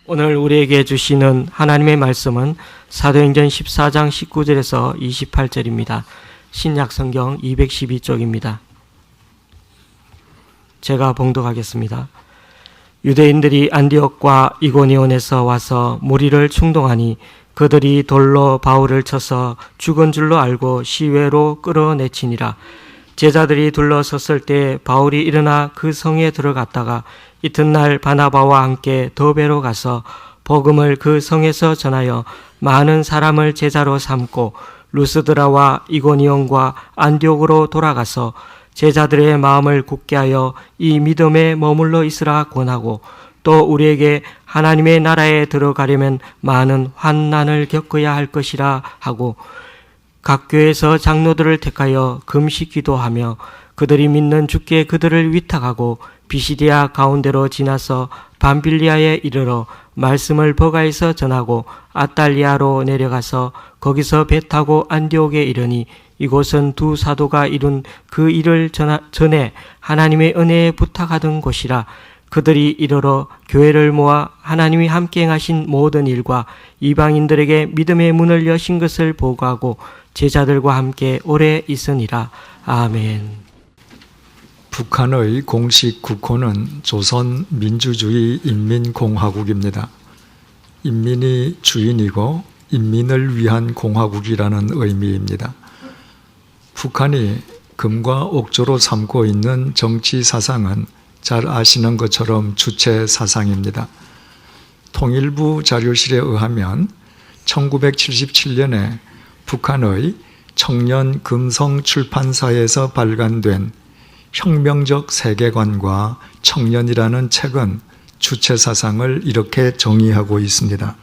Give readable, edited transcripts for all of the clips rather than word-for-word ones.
오늘 우리에게 주시는 하나님의 말씀은 사도행전 14장 19절에서 28절입니다. 신약성경 212쪽입니다. 제가 봉독하겠습니다. 유대인들이 안디옥과 이고니온에서 와서 무리를 충동하니 그들이 돌로 바울을 쳐서 죽은 줄로 알고 시외로 끌어내치니라. 제자들이 둘러섰을 때 바울이 일어나 그 성에 들어갔다가 이튿날 바나바와 함께 더베로 가서 복음을 그 성에서 전하여 많은 사람을 제자로 삼고 루스드라와 이고니온과 안디옥으로 돌아가서 제자들의 마음을 굳게 하여 이 믿음에 머물러 있으라 권하고 또 우리에게 하나님의 나라에 들어가려면 많은 환난을 겪어야 할 것이라 하고 각 교회에서 장로들을 택하여 금식 기도하며 그들이 믿는 주께 그들을 위탁하고 비시디아 가운데로 지나서 밤빌리아에 이르러 말씀을 버가에서 전하고 아탈리아로 내려가서 거기서 배 타고 안디옥에 이르니 이곳은 두 사도가 이룬 그 일을 전에 하나님의 은혜에 부탁하던 곳이라. 그들이 이르러 교회를 모아 하나님이 함께 행하신 모든 일과 이방인들에게 믿음의 문을 여신 것을 보고하고 제자들과 함께 오래 있으니라. 아멘. 북한의 공식 국호는 조선민주주의 인민공화국입니다. 인민이 주인이고 인민을 위한 공화국이라는 의미입니다. 북한이 금과 옥조로 삼고 있는 정치 사상은 잘 아시는 것처럼 주체 사상입니다. 통일부 자료실에 의하면 1977년에 북한의 청년 금성 출판사에서 발간된 혁명적 세계관과 청년이라는 책은 주체 사상을 이렇게 정의하고 있습니다.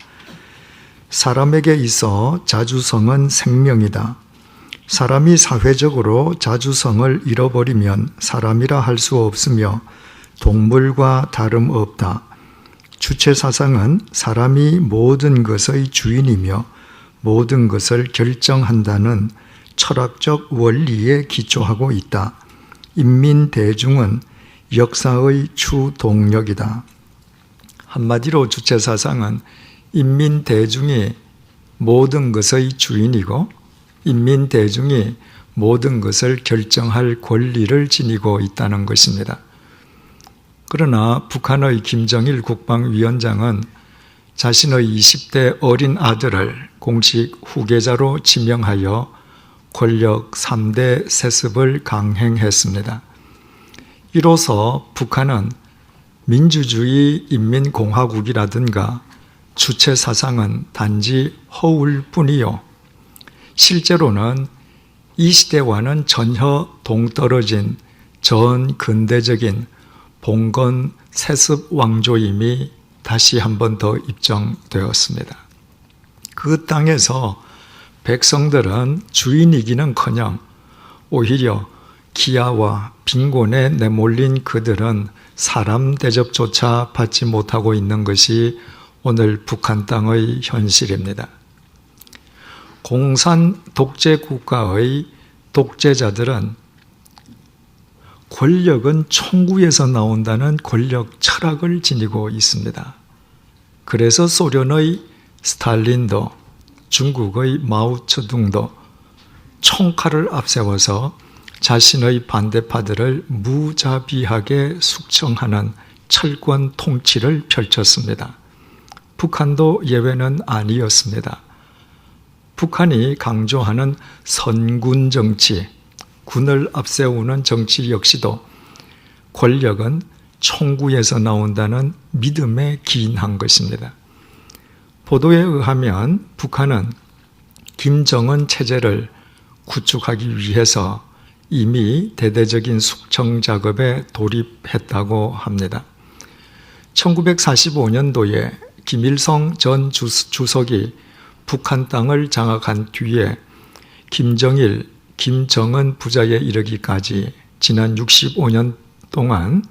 사람에게 있어 자주성은 생명이다. 사람이 사회적으로 자주성을 잃어버리면 사람이라 할 수 없으며 동물과 다름없다. 주체 사상은 사람이 모든 것의 주인이며 모든 것을 결정한다는 철학적 원리에 기초하고 있다. 인민대중은 역사의 추동력이다. 한마디로 주체 사상은 인민대중이 모든 것의 주인이고 인민대중이 모든 것을 결정할 권리를 지니고 있다는 것입니다. 그러나 북한의 김정일 국방위원장은 자신의 20대 어린 아들을 공식 후계자로 지명하여 권력 3대 세습을 강행했습니다. 이로써 북한은 민주주의 인민공화국이라든가 주체 사상은 단지 허울 뿐이요. 실제로는 이 시대와는 전혀 동떨어진 전 근대적인 봉건 세습 왕조임이 다시 한 번 더 입증되었습니다. 그 땅에서 백성들은 주인이기는커녕 오히려 기아와 빈곤에 내몰린 그들은 사람 대접조차 받지 못하고 있는 것이 오늘 북한 땅의 현실입니다. 공산 독재 국가의 독재자들은 권력은 총구에서 나온다는 권력 철학을 지니고 있습니다. 그래서 소련의 스탈린도 중국의 마오쩌둥도 총칼을 앞세워서 자신의 반대파들을 무자비하게 숙청하는 철권 통치를 펼쳤습니다. 북한도 예외는 아니었습니다. 북한이 강조하는 선군 정치, 군을 앞세우는 정치 역시도 권력은 총구에서 나온다는 믿음에 기인한 것입니다. 보도에 의하면 북한은 김정은 체제를 구축하기 위해서 이미 대대적인 숙청 작업에 돌입했다고 합니다. 1945년도에 김일성 전 주석이 북한 땅을 장악한 뒤에 김정일, 김정은 부자에 이르기까지 지난 65년 동안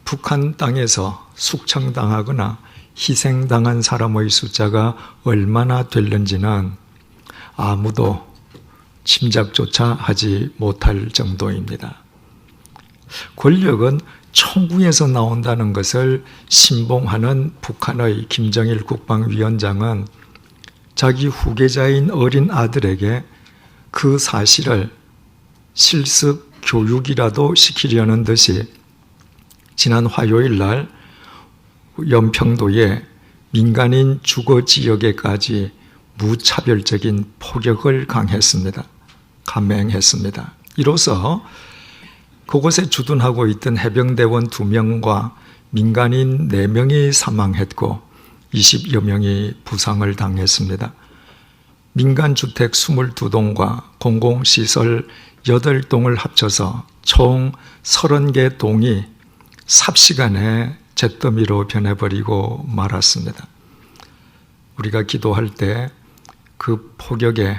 북한 땅에서 숙청당하거나 희생당한 사람의 숫자가 얼마나 될는지는 아무도 짐작조차 하지 못할 정도입니다. 권력은 천궁에서 나온다는 것을 신봉하는 북한의 김정일 국방위원장은 자기 후계자인 어린 아들에게 그 사실을 실습 교육이라도 시키려는 듯이 지난 화요일 날 연평도의 민간인 주거 지역에까지 무차별적인 폭격을 감행했습니다. 이로써 그곳에 주둔하고 있던 해병대원 2명과 민간인 4명이 사망했고 20여 명이 부상을 당했습니다. 민간주택 22동과 공공시설 8동을 합쳐서 총 30개 동이 삽시간에 잿더미로 변해버리고 말았습니다. 우리가 기도할 때 그 폭격에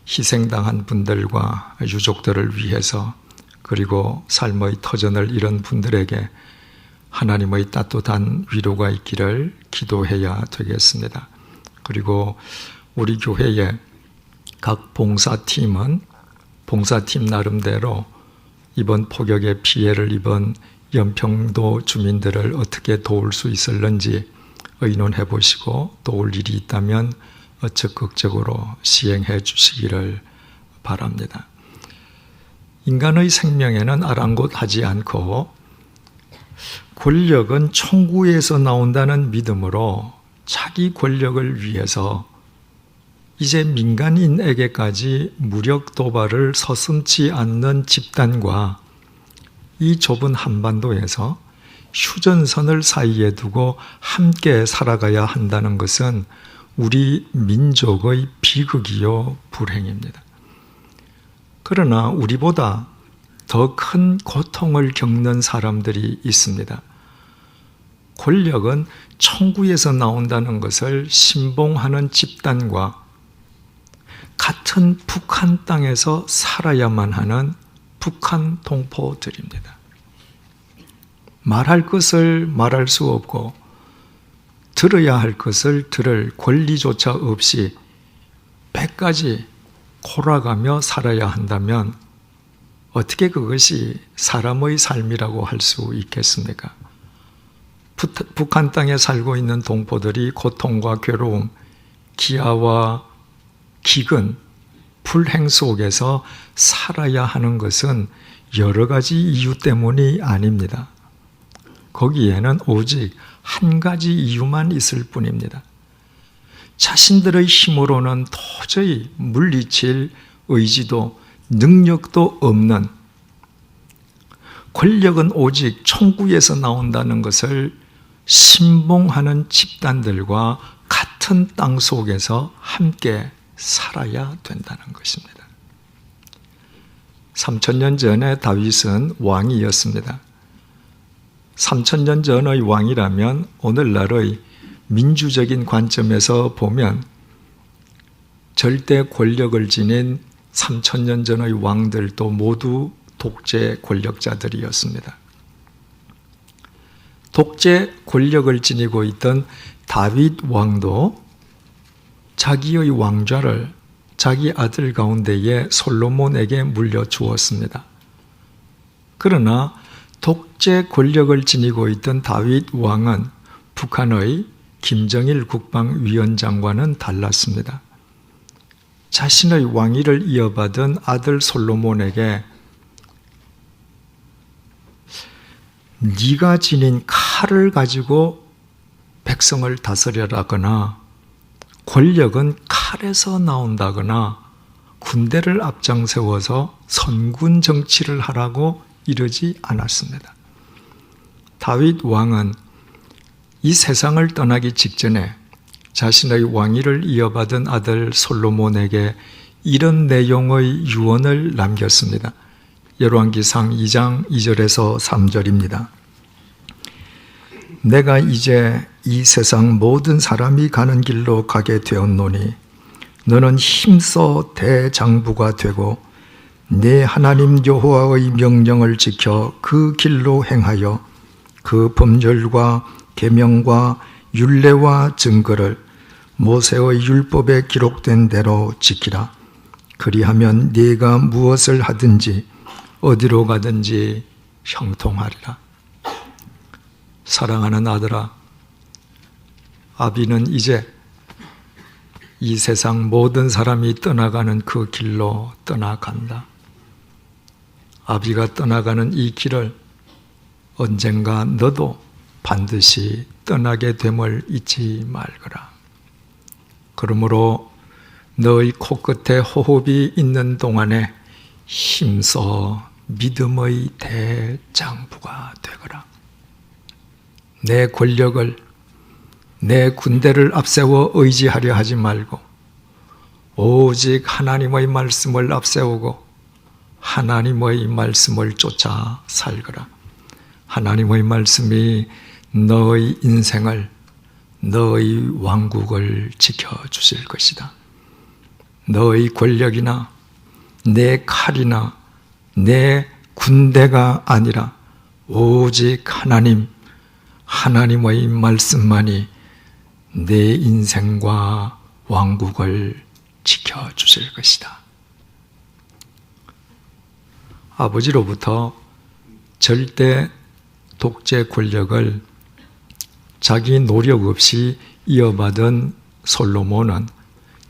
희생당한 분들과 유족들을 위해서 그리고 삶의 터전을 잃은 분들에게 하나님의 따뜻한 위로가 있기를 기도해야 되겠습니다. 그리고 우리 교회의 각 봉사팀은 봉사팀 나름대로 이번 폭격에 피해를 입은 연평도 주민들을 어떻게 도울 수 있을는지 의논해 보시고 도울 일이 있다면 적극적으로 시행해 주시기를 바랍니다. 인간의 생명에는 아랑곳하지 않고 권력은 천구에서 나온다는 믿음으로 자기 권력을 위해서 이제 민간인에게까지 무력 도발을 서슴지 않는 집단과 이 좁은 한반도에서 휴전선을 사이에 두고 함께 살아가야 한다는 것은 우리 민족의 비극이요 불행입니다. 그러나 우리보다 더 큰 고통을 겪는 사람들이 있습니다. 권력은 천구에서 나온다는 것을 신봉하는 집단과 같은 북한 땅에서 살아야만 하는 북한 동포들입니다. 말할 것을 말할 수 없고 들어야 할 것을 들을 권리조차 없이 배까지 골아가며 살아야 한다면 어떻게 그것이 사람의 삶이라고 할 수 있겠습니까? 북한 땅에 살고 있는 동포들이 고통과 괴로움, 기아와 기근, 불행 속에서 살아야 하는 것은 여러 가지 이유 때문이 아닙니다. 거기에는 오직 한 가지 이유만 있을 뿐입니다. 자신들의 힘으로는 도저히 물리칠 의지도 능력도 없는, 권력은 오직 천구에서 나온다는 것을 신봉하는 집단들과 같은 땅 속에서 함께 살아야 된다는 것입니다. 3000년 전에 다윗은 왕이었습니다. 3000년 전의 왕이라면 오늘날의 민주적인 관점에서 보면 절대 권력을 지닌 3000년 전의 왕들도 모두 독재 권력자들이었습니다. 독재 권력을 지니고 있던 다윗 왕도 자기의 왕좌를 자기 아들 가운데에 솔로몬에게 물려주었습니다. 그러나 독재 권력을 지니고 있던 다윗 왕은 북한의 김정일 국방위원장과는 달랐습니다. 자신의 왕위를 이어받은 아들 솔로몬에게 네가 지닌 칼을 가지고 백성을 다스려라거나 권력은 칼에서 나온다거나 군대를 앞장세워서 선군 정치를 하라고 이러지 않았습니다. 다윗 왕은 이 세상을 떠나기 직전에 자신의 왕위를 이어받은 아들 솔로몬에게 이런 내용의 유언을 남겼습니다. 열왕기상 2장 2절에서 3절입니다. 내가 이제 이 세상 모든 사람이 가는 길로 가게 되었노니 너는 힘써 대장부가 되고 네 하나님 여호와의 명령을 지켜 그 길로 행하여 그 범절과 계명과 율례와 증거를 모세의 율법에 기록된 대로 지키라. 그리하면 네가 무엇을 하든지 어디로 가든지 형통하리라. 사랑하는 아들아, 아비는 이제 이 세상 모든 사람이 떠나가는 그 길로 떠나간다. 아비가 떠나가는 이 길을 언젠가 너도 반드시 떠나게 됨을 잊지 말거라. 그러므로 너의 코끝에 호흡이 있는 동안에 힘써 믿음의 대장부가 되거라. 내 권력을, 내 군대를 앞세워 의지하려 하지 말고 오직 하나님의 말씀을 앞세우고 하나님의 말씀을 쫓아 살거라. 하나님의 말씀이 너의 인생을, 너의 왕국을 지켜주실 것이다. 너의 권력이나 내 칼이나 내 군대가 아니라 오직 하나님의 말씀만이 내 인생과 왕국을 지켜주실 것이다. 아버지로부터 절대 독재 권력을 자기 노력 없이 이어받은 솔로몬은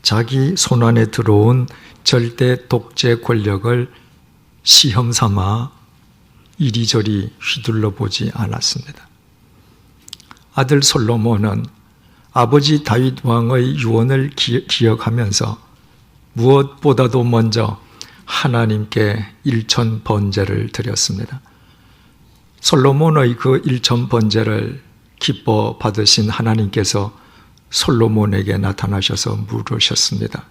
자기 손안에 들어온 절대 독재 권력을 시험 삼아 이리저리 휘둘러 보지 않았습니다. 아들 솔로몬은 아버지 다윗 왕의 유언을 기억하면서 무엇보다도 먼저 하나님께 일천 번제를 드렸습니다. 솔로몬의 그 일천 번제를 기뻐 받으신 하나님께서 솔로몬에게 나타나셔서 물으셨습니다.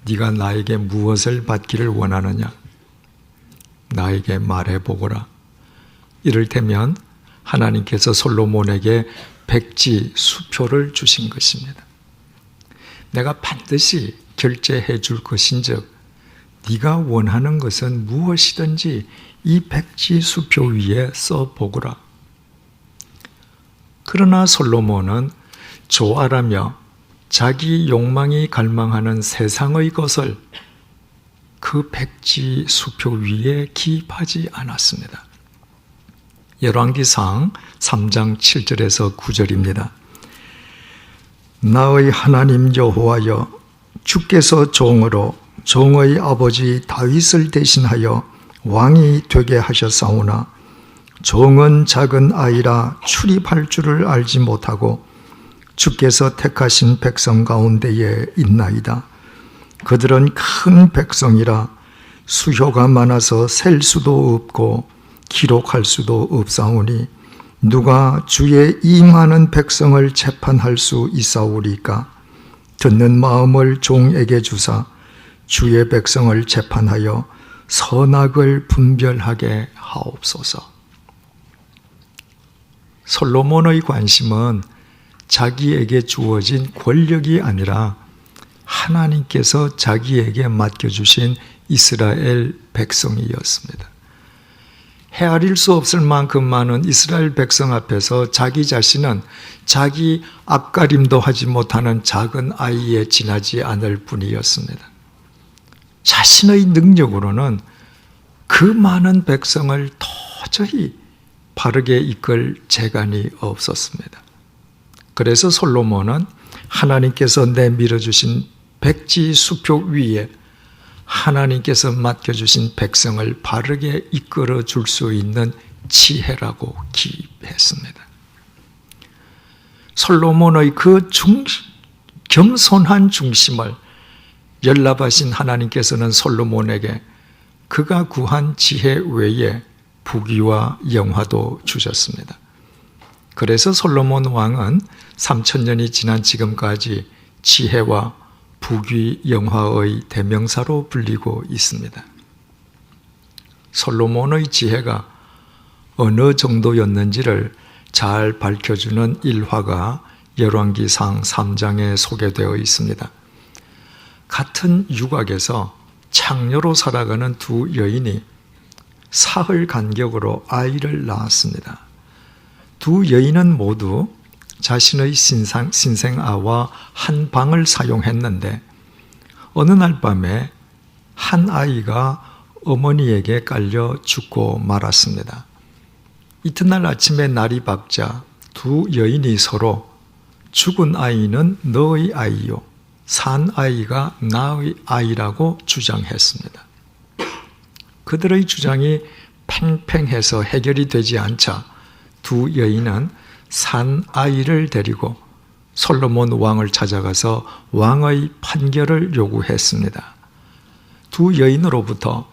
네가 나에게 무엇을 받기를 원하느냐? 나에게 말해보거라. 이를테면 하나님께서 솔로몬에게 백지 수표를 주신 것입니다. 내가 반드시 결제해 줄 것인즉 네가 원하는 것은 무엇이든지 이 백지 수표 위에 써보거라. 그러나 솔로몬은 조알하며 자기 욕망이 갈망하는 세상의 것을 그 백지 수표 위에 기입하지 않았습니다. 열왕기상 3장 7절에서 9절입니다. 나의 하나님 여호와여, 주께서 종으로 종의 아버지 다윗을 대신하여 왕이 되게 하셨사오나 종은 작은 아이라 출입할 줄을 알지 못하고 주께서 택하신 백성 가운데에 있나이다. 그들은 큰 백성이라 수효가 많아서 셀 수도 없고 기록할 수도 없사오니 누가 주의 이 많은 백성을 재판할 수 있사오리까? 듣는 마음을 종에게 주사 주의 백성을 재판하여 선악을 분별하게 하옵소서. 솔로몬의 관심은 자기에게 주어진 권력이 아니라 하나님께서 자기에게 맡겨주신 이스라엘 백성이었습니다. 헤아릴 수 없을 만큼 많은 이스라엘 백성 앞에서 자기 자신은 자기 앞가림도 하지 못하는 작은 아이에 지나지 않을 뿐이었습니다. 자신의 능력으로는 그 많은 백성을 도저히 바르게 이끌 재간이 없었습니다. 그래서 솔로몬은 하나님께서 내밀어 주신 백지 수표 위에 하나님께서 맡겨주신 백성을 바르게 이끌어 줄 수 있는 지혜라고 기입했습니다. 솔로몬의 그 겸손한 중심을 연락하신 하나님께서는 솔로몬에게 그가 구한 지혜 외에 부귀와 영화도 주셨습니다. 그래서 솔로몬 왕은 3000년이 지난 지금까지 지혜와 부귀 영화의 대명사로 불리고 있습니다. 솔로몬의 지혜가 어느 정도였는지를 잘 밝혀주는 일화가 열왕기상 3장에 소개되어 있습니다. 같은 유곽에서 창녀로 살아가는 두 여인이 사흘 간격으로 아이를 낳았습니다. 두 여인은 모두 자신의 신생아와 한 방을 사용했는데 어느 날 밤에 한 아이가 어머니에게 깔려 죽고 말았습니다. 이튿날 아침에 날이 밝자 두 여인이 서로 죽은 아이는 너의 아이요, 산 아이가 나의 아이라고 주장했습니다. 그들의 주장이 팽팽해서 해결이 되지 않자 두 여인은 산 아이를 데리고 솔로몬 왕을 찾아가서 왕의 판결을 요구했습니다. 두 여인으로부터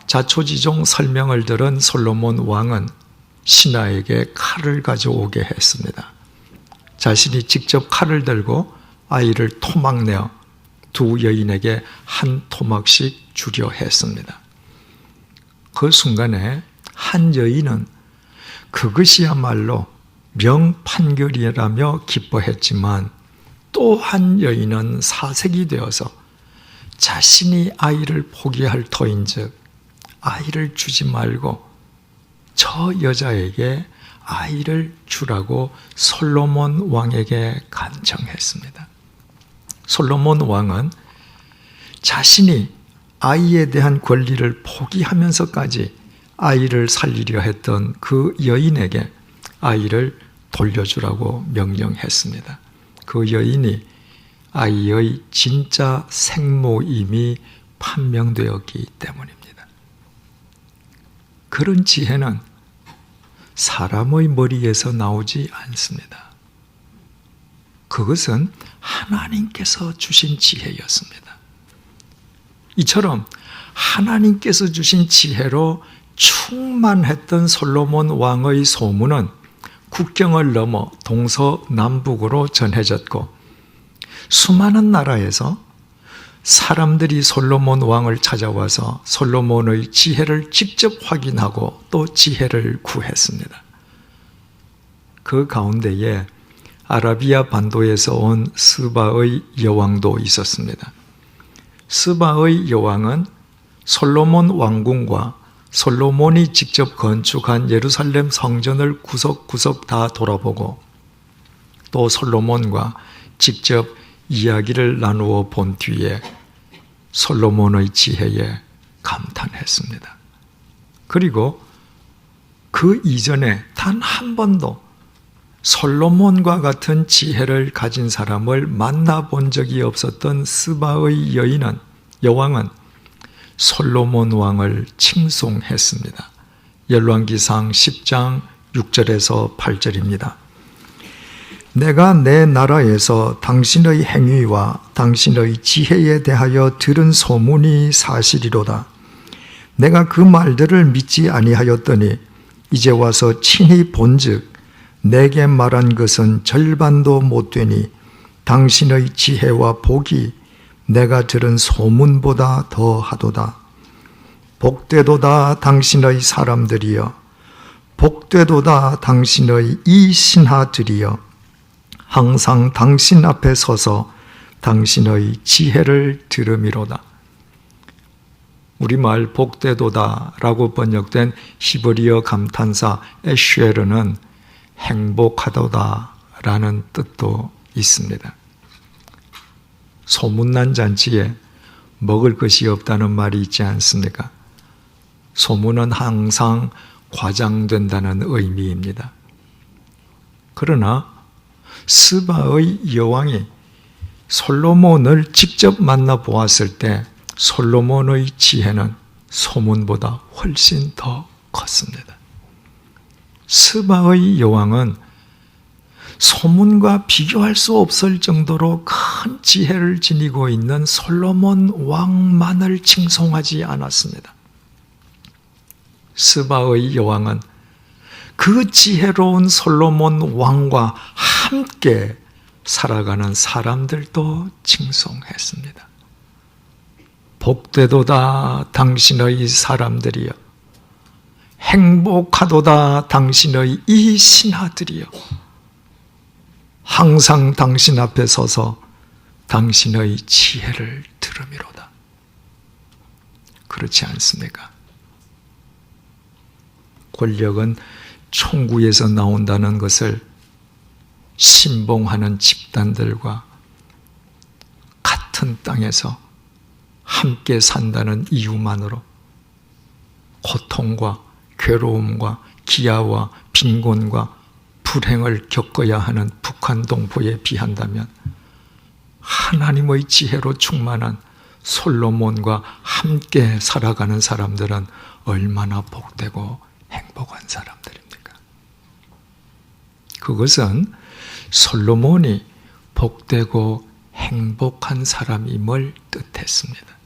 자초지종 설명을 들은 솔로몬 왕은 신하에게 칼을 가져오게 했습니다. 자신이 직접 칼을 들고 아이를 토막내어 두 여인에게 한 토막씩 주려 했습니다. 그 순간에 한 여인은 그것이야말로 명판결이라며 기뻐했지만 또 한 여인은 사색이 되어서 자신이 아이를 포기할 터인즉 아이를 주지 말고 저 여자에게 아이를 주라고 솔로몬 왕에게 간청했습니다. 솔로몬 왕은 자신이 아이에 대한 권리를 포기하면서까지 아이를 살리려 했던 그 여인에게 아이를 돌려주라고 명령했습니다. 그 여인이 아이의 진짜 생모임이 판명되었기 때문입니다. 그런 지혜는 사람의 머리에서 나오지 않습니다. 그것은 하나님께서 주신 지혜였습니다. 이처럼 하나님께서 주신 지혜로 충만했던 솔로몬 왕의 소문은 국경을 넘어 동서남북으로 전해졌고 수많은 나라에서 사람들이 솔로몬 왕을 찾아와서 솔로몬의 지혜를 직접 확인하고 또 지혜를 구했습니다. 그 가운데에 아라비아 반도에서 온 스바의 여왕도 있었습니다. 스바의 여왕은 솔로몬 왕궁과 솔로몬이 직접 건축한 예루살렘 성전을 구석구석 다 돌아보고 또 솔로몬과 직접 이야기를 나누어 본 뒤에 솔로몬의 지혜에 감탄했습니다. 그리고 그 이전에 단 한 번도 솔로몬과 같은 지혜를 가진 사람을 만나본 적이 없었던 스바의 여왕은 솔로몬 왕을 칭송했습니다. 열왕기상 10장 6절에서 8절입니다. 내가 내 나라에서 당신의 행위와 당신의 지혜에 대하여 들은 소문이 사실이로다. 내가 그 말들을 믿지 아니하였더니 이제 와서 친히 본즉 내게 말한 것은 절반도 못되니 당신의 지혜와 복이 내가 들은 소문보다 더하도다. 복되도다 당신의 사람들이여, 복되도다 당신의 이 신하들이여, 항상 당신 앞에 서서 당신의 지혜를 들음이로다. 우리말 복되도다라고 번역된 히브리어 감탄사 에슈에르는 행복하도다라는 뜻도 있습니다. 소문난 잔치에 먹을 것이 없다는 말이 있지 않습니까? 소문은 항상 과장된다는 의미입니다. 그러나 스바의 여왕이 솔로몬을 직접 만나보았을 때 솔로몬의 지혜는 소문보다 훨씬 더 컸습니다. 스바의 여왕은 소문과 비교할 수 없을 정도로 큰 지혜를 지니고 있는 솔로몬 왕만을 칭송하지 않았습니다. 스바의 여왕은 그 지혜로운 솔로몬 왕과 함께 살아가는 사람들도 칭송했습니다. 복되도다 당신의 사람들이여, 행복하도다 당신의 이 신하들이여, 항상 당신 앞에 서서 당신의 지혜를 들음이로다. 그렇지 않습니까? 권력은 총구에서 나온다는 것을 신봉하는 집단들과 같은 땅에서 함께 산다는 이유만으로 고통과 괴로움과 기아와 빈곤과 불행을 겪어야 하는 북한 동포에 비한다면 하나님의 지혜로 충만한 솔로몬과 함께 살아가는 사람들은 얼마나 복되고 행복한 사람들입니까? 그것은 솔로몬이 복되고 행복한 사람임을 뜻했습니다.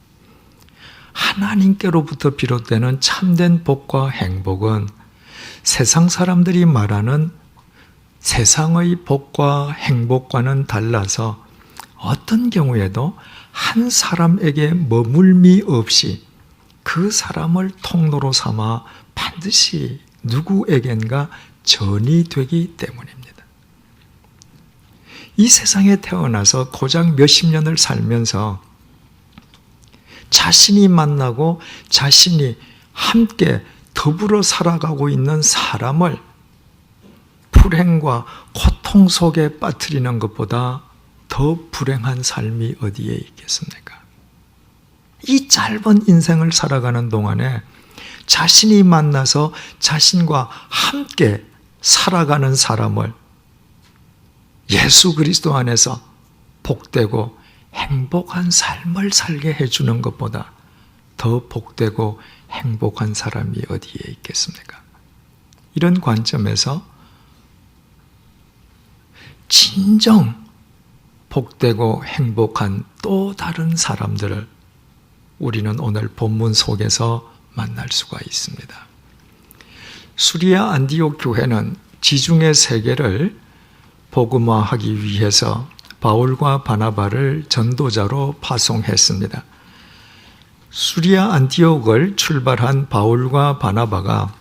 하나님께로부터 비롯되는 참된 복과 행복은 세상 사람들이 말하는 세상의 복과 행복과는 달라서 어떤 경우에도 한 사람에게 머물미 없이 그 사람을 통로로 삼아 반드시 누구에겐가 전이 되기 때문입니다. 이 세상에 태어나서 고작 몇십 년을 살면서 자신이 만나고 자신이 함께 더불어 살아가고 있는 사람을 불행과 고통 속에 빠뜨리는 것보다 더 불행한 삶이 어디에 있겠습니까? 이 짧은 인생을 살아가는 동안에 자신이 만나서 자신과 함께 살아가는 사람을 예수 그리스도 안에서 복되고 행복한 삶을 살게 해주는 것보다 더 복되고 행복한 사람이 어디에 있겠습니까? 이런 관점에서 진정 복되고 행복한 또 다른 사람들을 우리는 오늘 본문 속에서 만날 수가 있습니다. 수리아 안디옥 교회는 지중해 세계를 복음화하기 위해서 바울과 바나바를 전도자로 파송했습니다. 수리아 안디옥을 출발한 바울과 바나바가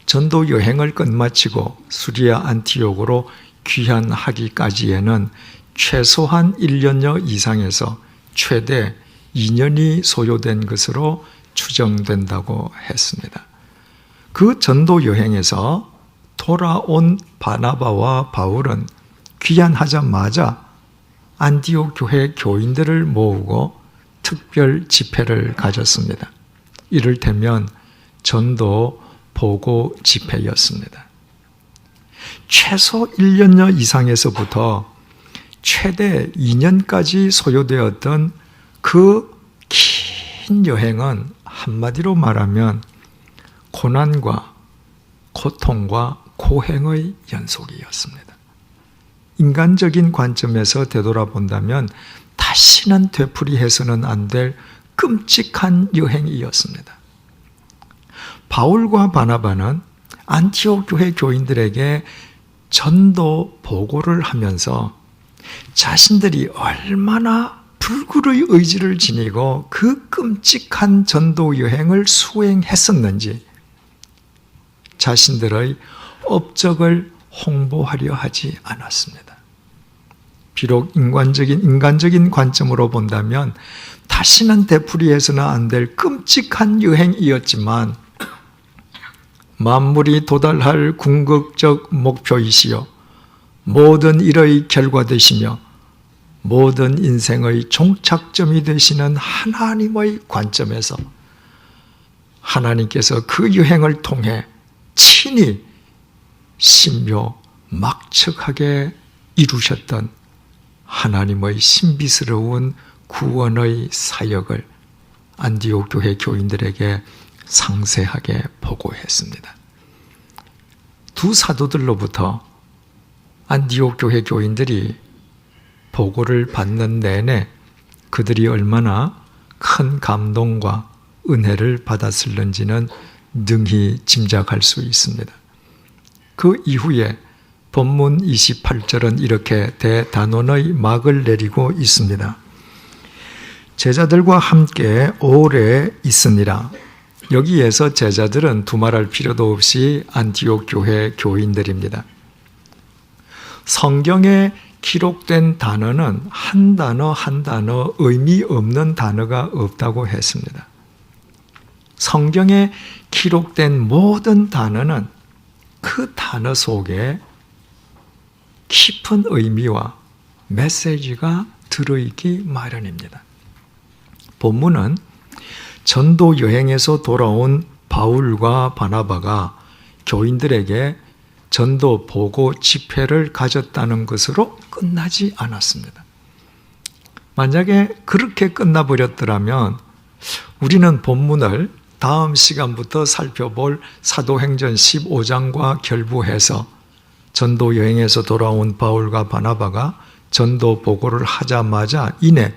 전도 여행을 끝마치고 수리아 안티옥으로 귀환하기까지에는 최소한 1년여 이상에서 최대 2년이 소요된 것으로 추정된다고 했습니다. 그 전도 여행에서 돌아온 바나바와 바울은 귀환하자마자 안디옥 교회 교인들을 모으고 특별 집회를 가졌습니다. 이를테면 전도 보고 집회였습니다. 최소 1년여 이상에서부터 최대 2년까지 소요되었던 그 긴 여행은 한마디로 말하면 고난과 고통과 고행의 연속이었습니다. 인간적인 관점에서 되돌아본다면 다시는 되풀이해서는 안 될 끔찍한 여행이었습니다. 바울과 바나바는 안티옥 교회 교인들에게 전도 보고를 하면서 자신들이 얼마나 불굴의 의지를 지니고 그 끔찍한 전도 여행을 수행했었는지 자신들의 업적을 홍보하려 하지 않았습니다. 비록 인간적인 관점으로 본다면 다시는 되풀이해서는 안 될 끔찍한 여행이었지만 만물이 도달할 궁극적 목표이시요 모든 일의 결과되시며 모든 인생의 종착점이 되시는 하나님의 관점에서 하나님께서 그 여행을 통해 친히 신묘 막측하게 이루셨던 하나님의 신비스러운 구원의 사역을 안디옥 교회 교인들에게 상세하게 보고했습니다. 두 사도들로부터 안디옥 교회 교인들이 보고를 받는 내내 그들이 얼마나 큰 감동과 은혜를 받았을는지는 능히 짐작할 수 있습니다. 그 이후에 본문 28절은 이렇게 대단원의 막을 내리고 있습니다. 제자들과 함께 오래 있으니라. 여기에서 제자들은 두말할 필요도 없이 안티옥 교회 교인들입니다. 성경에 기록된 단어는 한 단어 한 단어 의미 없는 단어가 없다고 했습니다. 성경에 기록된 모든 단어는 그 단어 속에 깊은 의미와 메시지가 들어있기 마련입니다. 본문은 전도 여행에서 돌아온 바울과 바나바가 교인들에게 전도 보고 집회를 가졌다는 것으로 끝나지 않았습니다. 만약에 그렇게 끝나버렸더라면 우리는 본문을 다음 시간부터 살펴볼 사도행전 15장과 결부해서 전도 여행에서 돌아온 바울과 바나바가 전도 보고를 하자마자 이내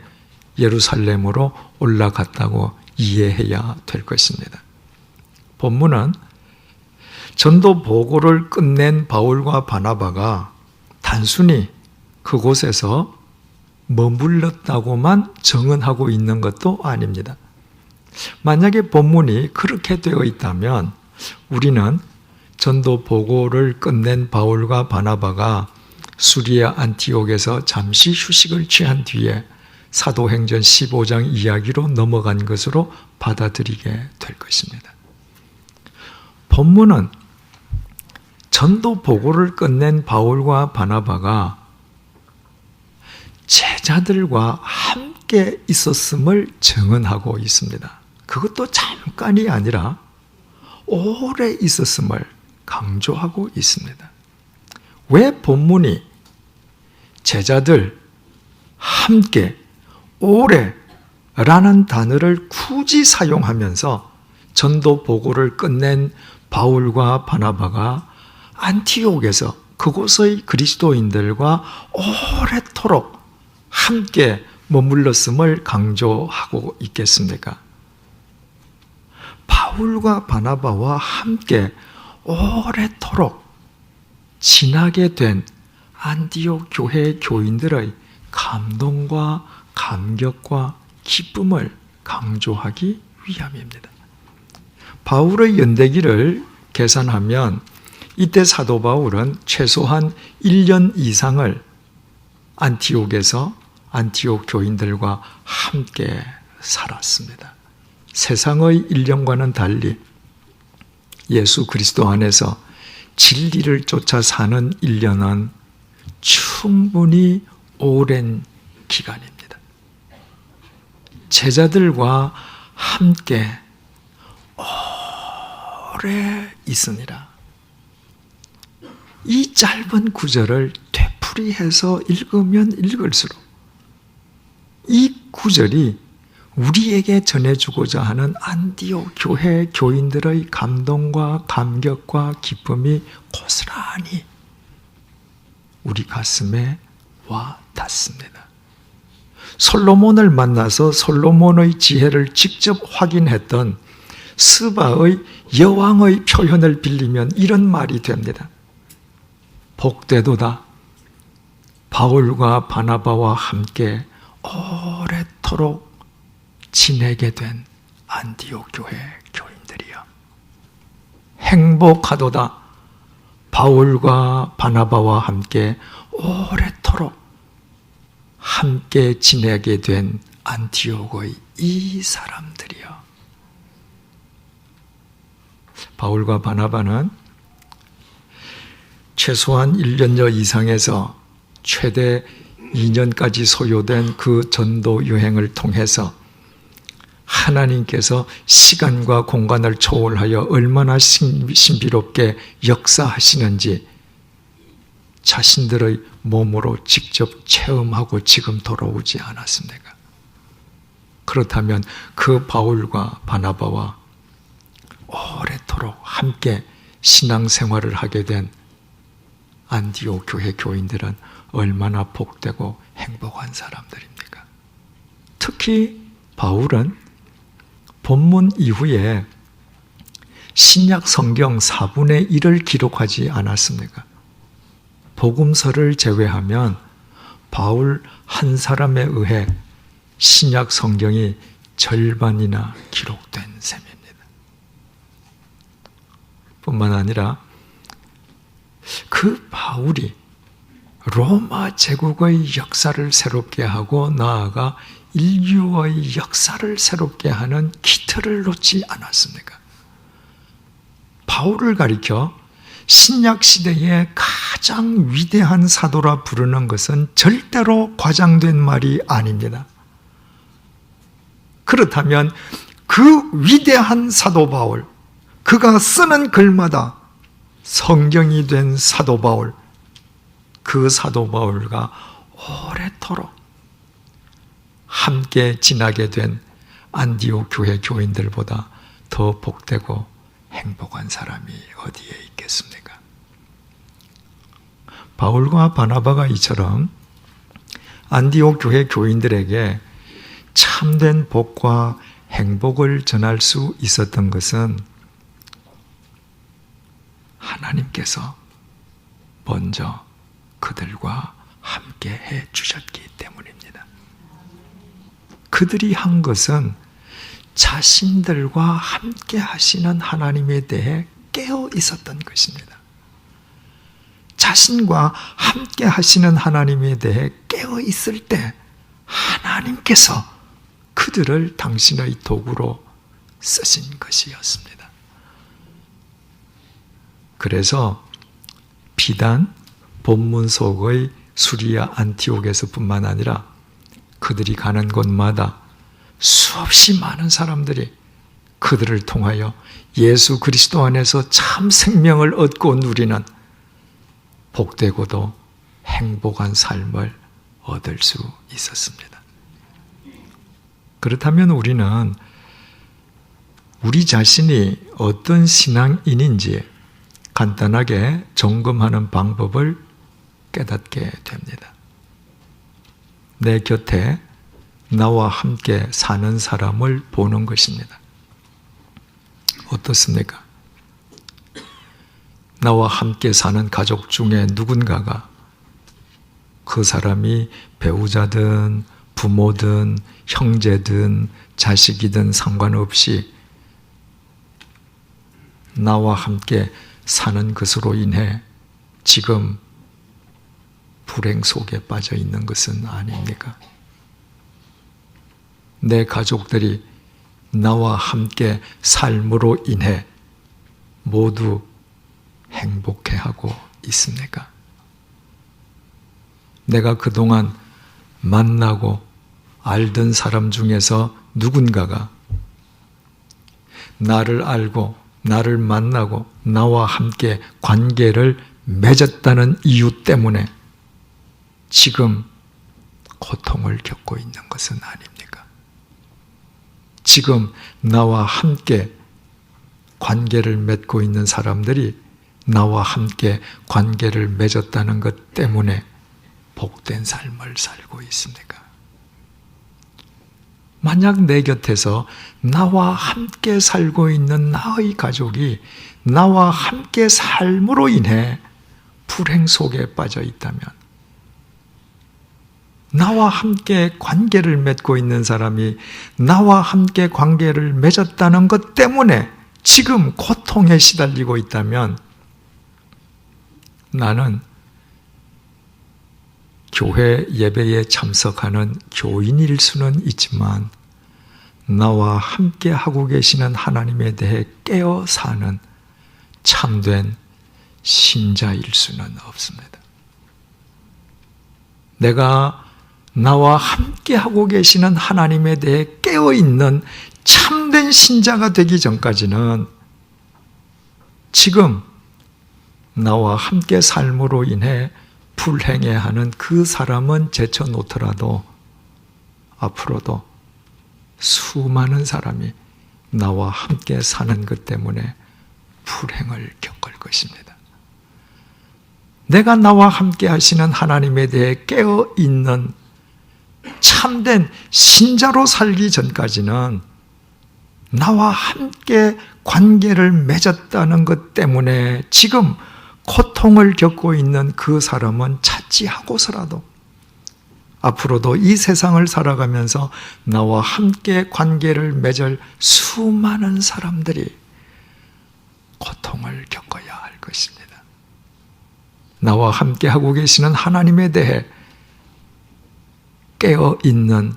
예루살렘으로 올라갔다고 이해해야 될 것입니다. 본문은 전도 보고를 끝낸 바울과 바나바가 단순히 그곳에서 머물렀다고만 정언하고 있는 것도 아닙니다. 만약에 본문이 그렇게 되어 있다면 우리는 전도 보고를 끝낸 바울과 바나바가 수리아 안티옥에서 잠시 휴식을 취한 뒤에 사도행전 15장 이야기로 넘어간 것으로 받아들이게 될 것입니다. 본문은 전도 보고를 끝낸 바울과 바나바가 제자들과 함께 있었음을 증언하고 있습니다. 그것도 잠깐이 아니라 오래 있었음을 강조하고 있습니다. 왜 본문이 제자들, 함께, 오래라는 단어를 굳이 사용하면서 전도 보고를 끝낸 바울과 바나바가 안티옥에서 그곳의 그리스도인들과 오래도록 함께 머물렀음을 강조하고 있겠습니까? 바울과 바나바와 함께 오래도록 지나게 된 안디옥 교회 교인들의 감동과 감격과 기쁨을 강조하기 위함입니다. 바울의 연대기를 계산하면 이때 사도 바울은 최소한 1년 이상을 안티옥에서 안티옥 교인들과 함께 살았습니다. 세상의 1년과는 달리 예수 그리스도 안에서 진리를 쫓아 사는 1년은 충분히 오랜 기간입니다. 제자들과 함께 오래 있으니라. 이 짧은 구절을 되풀이해서 읽으면 읽을수록 이 구절이 우리에게 전해주고자 하는 안디옥 교회 교인들의 감동과 감격과 기쁨이 고스란히 우리 가슴에 와 닿습니다. 솔로몬을 만나서 솔로몬의 지혜를 직접 확인했던 스바의 여왕의 표현을 빌리면 이런 말이 됩니다. 복되도다. 바울과 바나바와 함께 오래도록 지내게 된 안디옥 교회 교인들이여. 행복하도다. 바울과 바나바와 함께 오래도록 함께 지내게 된 안티옥의 이 사람들이여. 바울과 바나바는 최소한 1년여 이상에서 최대 2년까지 소요된 그 전도 여행을 통해서 하나님께서 시간과 공간을 초월하여 얼마나 신비롭게 역사하시는지 자신들의 몸으로 직접 체험하고 지금 돌아오지 않았습니까? 그렇다면 그 바울과 바나바와 오래도록 함께 신앙생활을 하게 된 안디옥 교회 교인들은 얼마나 복되고 행복한 사람들입니까? 특히 바울은 본문 이후에 신약 성경 4분의 1을 기록하지 않았습니까? 복음서를 제외하면 바울 한 사람에 의해 신약 성경이 절반이나 기록된 셈입니다. 뿐만 아니라 그 바울이 로마 제국의 역사를 새롭게 하고 나아가 인류의 역사를 새롭게 하는 기틀을 놓지 않았습니까? 바울을 가리켜 신약 시대의 가장 위대한 사도라 부르는 것은 절대로 과장된 말이 아닙니다. 그렇다면 그 위대한 사도 바울, 그가 쓰는 글마다 성경이 된 사도 바울, 그 사도 바울과 오래도록 함께 지나게 된 안디옥 교회 교인들보다 더 복되고 행복한 사람이 어디에 있겠습니까? 바울과 바나바가 이처럼 안디옥 교회 교인들에게 참된 복과 행복을 전할 수 있었던 것은 하나님께서 먼저 그들과 함께 해 주셨기 때문입니다. 그들이 한 것은 자신들과 함께 하시는 하나님에 대해 깨어 있었던 것입니다. 자신과 함께 하시는 하나님에 대해 깨어 있을 때 하나님께서 그들을 당신의 도구로 쓰신 것이었습니다. 그래서 비단 본문 속의 수리아 안티옥에서뿐만 아니라 그들이 가는 곳마다 수없이 많은 사람들이 그들을 통하여 예수 그리스도 안에서 참 생명을 얻고 누리는 복되고도 행복한 삶을 얻을 수 있었습니다. 그렇다면 우리는 우리 자신이 어떤 신앙인인지 간단하게 점검하는 방법을 깨닫게 됩니다. 내 곁에 나와 함께 사는 사람을 보는 것입니다. 어떻습니까? 나와 함께 사는 가족 중에 누군가가 그 사람이 배우자든 부모든 형제든 자식이든 상관없이 나와 함께 사는 것으로 인해 지금 불행 속에 빠져 있는 것은 아닙니까? 내 가족들이 나와 함께 삶으로 인해 모두 행복해하고 있습니까? 내가 그동안 만나고 알던 사람 중에서 누군가가 나를 알고 나를 만나고 나와 함께 관계를 맺었다는 이유 때문에 지금 고통을 겪고 있는 것은 아닙니까? 지금 나와 함께 관계를 맺고 있는 사람들이 나와 함께 관계를 맺었다는 것 때문에 복된 삶을 살고 있습니까? 만약 내 곁에서 나와 함께 살고 있는 나의 가족이 나와 함께 삶으로 인해 불행 속에 빠져 있다면, 나와 함께 관계를 맺고 있는 사람이 나와 함께 관계를 맺었다는 것 때문에 지금 고통에 시달리고 있다면 나는 교회 예배에 참석하는 교인일 수는 있지만 나와 함께 하고 계시는 하나님에 대해 깨어 사는 참된 신자일 수는 없습니다. 내가 나와 함께 하고 계시는 하나님에 대해 깨어 있는 참된 신자가 되기 전까지는 지금 나와 함께 삶으로 인해 불행해하는 그 사람은 제쳐놓더라도 앞으로도 수많은 사람이 나와 함께 사는 것 때문에 불행을 겪을 것입니다. 내가 나와 함께 하시는 하나님에 대해 깨어 있는 참된 신자로 살기 전까지는 나와 함께 관계를 맺었다는 것 때문에 지금 고통을 겪고 있는 그 사람은 차지하고서라도 앞으로도 이 세상을 살아가면서 나와 함께 관계를 맺을 수많은 사람들이 고통을 겪어야 할 것입니다. 나와 함께 하고 계시는 하나님에 대해 깨어있는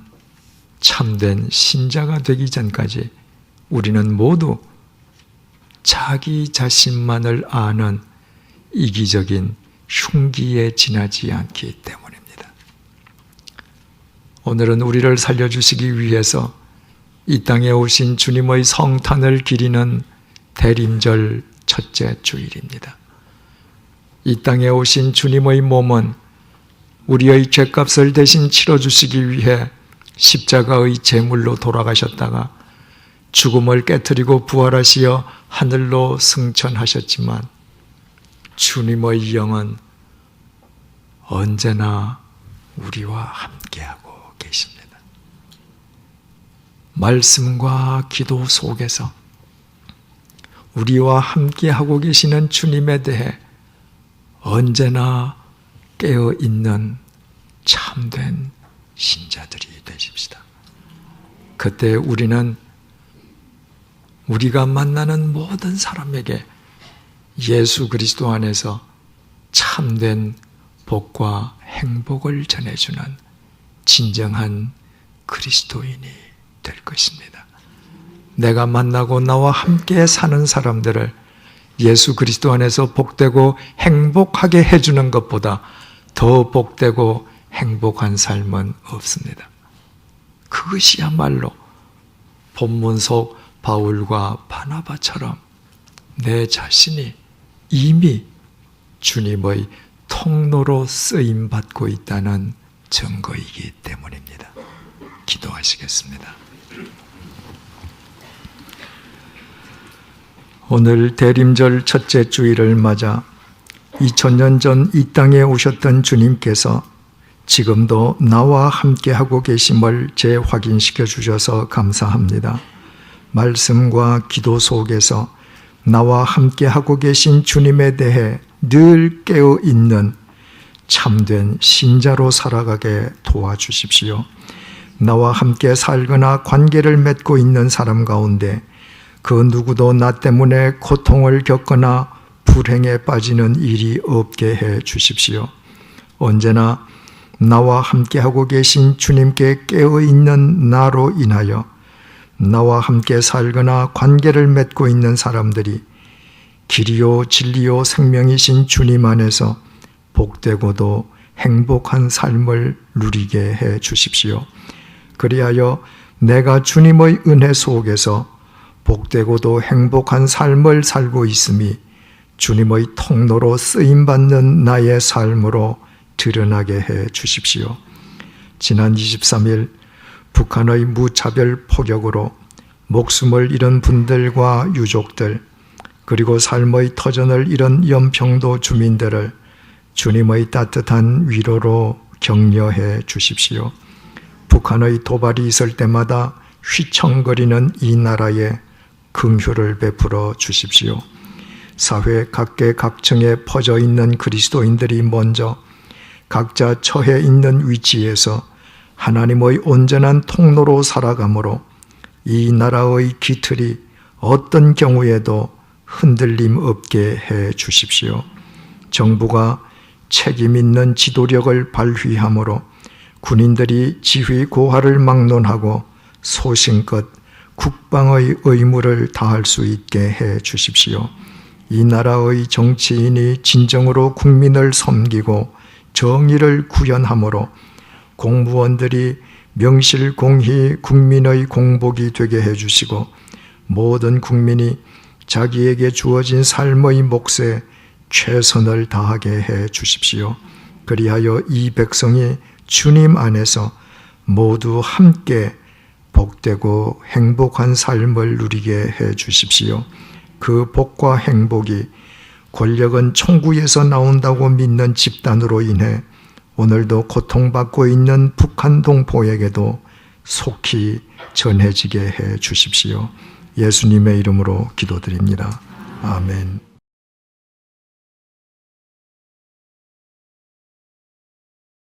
참된 신자가 되기 전까지 우리는 모두 자기 자신만을 아는 이기적인 흉기에 지나지 않기 때문입니다. 오늘은 우리를 살려주시기 위해서 이 땅에 오신 주님의 성탄을 기리는 대림절 첫째 주일입니다. 이 땅에 오신 주님의 몸은 우리의 죄값을 대신 치러주시기 위해 십자가의 제물로 돌아가셨다가 죽음을 깨뜨리고 부활하시어 하늘로 승천하셨지만 주님의 영은 언제나 우리와 함께하고 계십니다. 말씀과 기도 속에서 우리와 함께하고 계시는 주님에 대해 언제나 깨어있는 참된 신자들이 되십시다. 그때 우리는 우리가 만나는 모든 사람에게 예수 그리스도 안에서 참된 복과 행복을 전해주는 진정한 그리스도인이 될 것입니다. 내가 만나고 나와 함께 사는 사람들을 예수 그리스도 안에서 복되고 행복하게 해주는 것보다 더 복되고 행복한 삶은 없습니다. 그것이야말로 본문 속 바울과 바나바처럼 내 자신이 이미 주님의 통로로 쓰임받고 있다는 증거이기 때문입니다. 기도하시겠습니다. 오늘 대림절 첫째 주일을 맞아 2000년 전 이 땅에 오셨던 주님께서 지금도 나와 함께하고 계심을 재확인시켜 주셔서 감사합니다. 말씀과 기도 속에서 나와 함께하고 계신 주님에 대해 늘 깨어있는 참된 신자로 살아가게 도와주십시오. 나와 함께 살거나 관계를 맺고 있는 사람 가운데 그 누구도 나 때문에 고통을 겪거나 불행에 빠지는 일이 없게 해 주십시오. 언제나 나와 함께하고 계신 주님께 깨어있는 나로 인하여 나와 함께 살거나 관계를 맺고 있는 사람들이 길이요 진리요 생명이신 주님 안에서 복되고도 행복한 삶을 누리게 해 주십시오. 그리하여 내가 주님의 은혜 속에서 복되고도 행복한 삶을 살고 있음이 주님의 통로로 쓰임받는 나의 삶으로 드러나게 해 주십시오. 지난 23일 북한의 무차별 폭격으로 목숨을 잃은 분들과 유족들, 그리고 삶의 터전을 잃은 연평도 주민들을 주님의 따뜻한 위로로 격려해 주십시오. 북한의 도발이 있을 때마다 휘청거리는 이 나라에 긍휼을 베풀어 주십시오. 사회 각계각층에 퍼져 있는 그리스도인들이 먼저 각자 처해 있는 위치에서 하나님의 온전한 통로로 살아가므로 이 나라의 기틀이 어떤 경우에도 흔들림 없게 해 주십시오. 정부가 책임 있는 지도력을 발휘함으로 군인들이 지휘 고하를 막론하고 소신껏 국방의 의무를 다할 수 있게 해 주십시오. 이 나라의 정치인이 진정으로 국민을 섬기고 정의를 구현함으로 공무원들이 명실공히 국민의 공복이 되게 해주시고 모든 국민이 자기에게 주어진 삶의 몫에 최선을 다하게 해 주십시오. 그리하여 이 백성이 주님 안에서 모두 함께 복되고 행복한 삶을 누리게 해 주십시오. 그 복과 행복이 권력은 천국에서 나온다고 믿는 집단으로 인해 오늘도 고통받고 있는 북한 동포에게도 속히 전해지게 해 주십시오. 예수님의 이름으로 기도드립니다. 아멘.